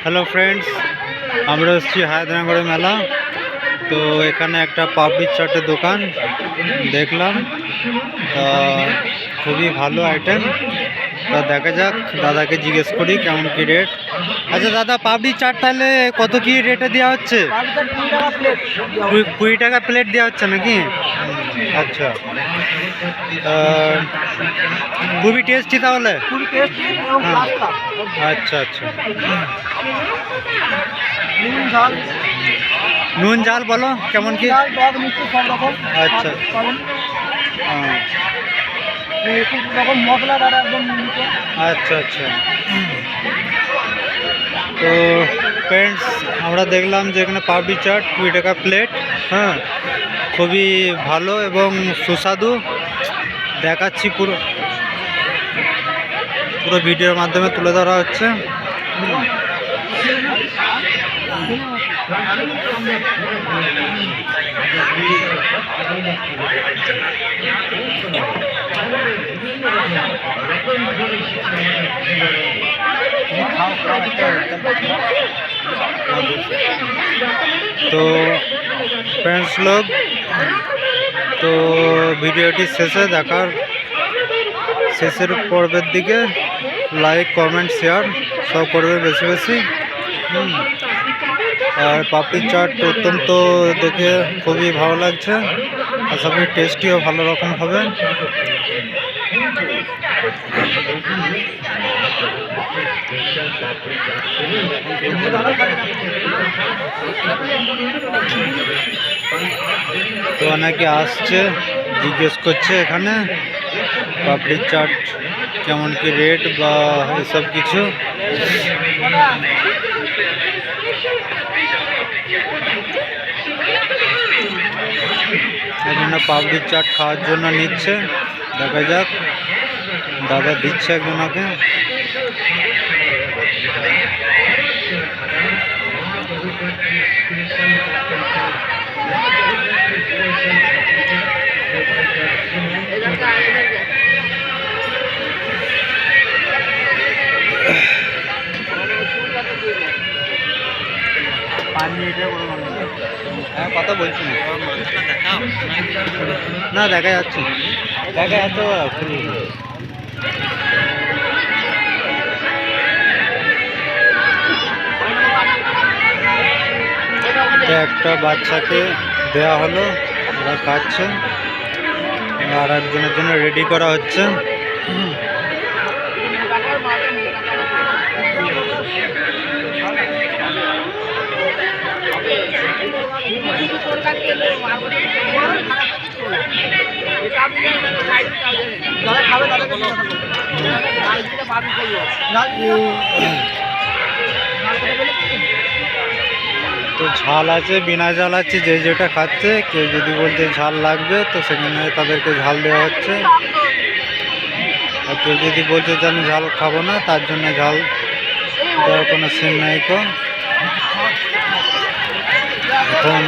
Hello friends, আমরা এসেছি হায়দ্রাবাদের মেলা। তো এখানে একটা পাপড়ি চাটের দোকান দেখলাম, তা খুবই ভালো আইটেম। তা দেখা যাক, দাদাকে জিজ্ঞেস করি কেমন কি রেট। আচ্ছা দাদা, পাপড়ি চাট তাহলে কত কি রেটে দেওয়া হচ্ছে? 20 টাকা প্লেট দেওয়া হচ্ছে নাকি? আচ্ছা, খুবই টেস্টি তাহলে। হ্যাঁ, আচ্ছা আচ্ছা। নুন ঝাল বলো কেমন কি? আচ্ছা, আচ্ছা আচ্ছা। তো ফ্রেন্ডস, আমরা দেখলাম যে এখানে পাপড়ি চাট 20 টাকা প্লেট। হ্যাঁ, খুবই ভালো এবং সুস্বাদু। দেখাচ্ছি, পুরো ভিডিওর মাধ্যমে তুলে ধরা হচ্ছে। তো ফ্রেন্ডস লোক, তো ভিডিওটি শেষের পর্বের দিকে লাইক কমেন্ট শেয়ার সব করবে বেশি বেশি। আর পাপড়ি চাট অত্যন্ত দেখে খুবই ভালো লাগছে, আশা করি টেস্টিও ভালো রকম হবে। তো অনেকে আসছে, জিজ্ঞেস করছে এখানে পাপড়ি চাট কেমন কি রেট বা এসব কিছু। এখানে পাপড়ি চাট খাওয়ার জন্য নিচ্ছে, দেখা যাক। দাদা দিচ্ছে একজনকে। হ্যাঁ, কথা বলছি না, দেখা যাচ্ছে একটা বাচ্চাকে দেওয়া হলো, ওরা খাচ্ছে, আর একজনের জন্য রেডি করা হচ্ছে। তো ঝাল আছে, বিনা ঝাল আছে, যে যেটা খাচ্ছে। কেউ যদি বলছে ঝাল লাগবে তো সেখানে তাদেরকে ঝাল দেওয়া হচ্ছে, আর কেউ যদি বলছে যে আমি ঝাল খাবো না, তার জন্য ঝাল দেওয়ার কোনো সিন নাই। তো এখন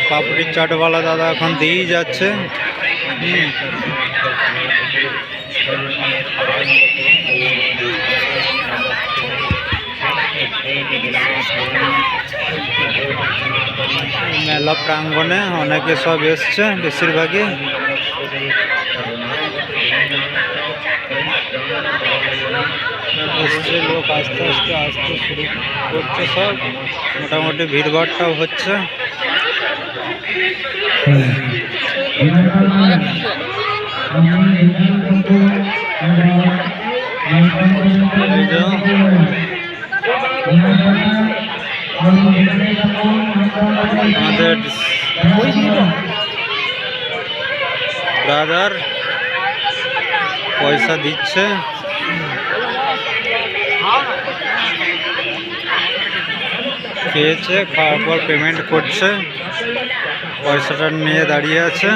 পাপড়ি চাটওয়ালা দাদা এখন দিয়েই যাচ্ছে। মেলা প্রাঙ্গণে অনেকে সব এসছে, বেশিরভাগই এসছে লোক। আস্তে আস্তে আসতে শুরু করছে সব, মোটামুটি ভিড়ভাড়টাও হচ্ছে। আমাদের ব্রাদার পয়সা দিচ্ছে, খেয়েছে, খাওয়ার পর পেমেন্ট করছে, পয়সাটা নিয়ে দাঁড়িয়ে আছে।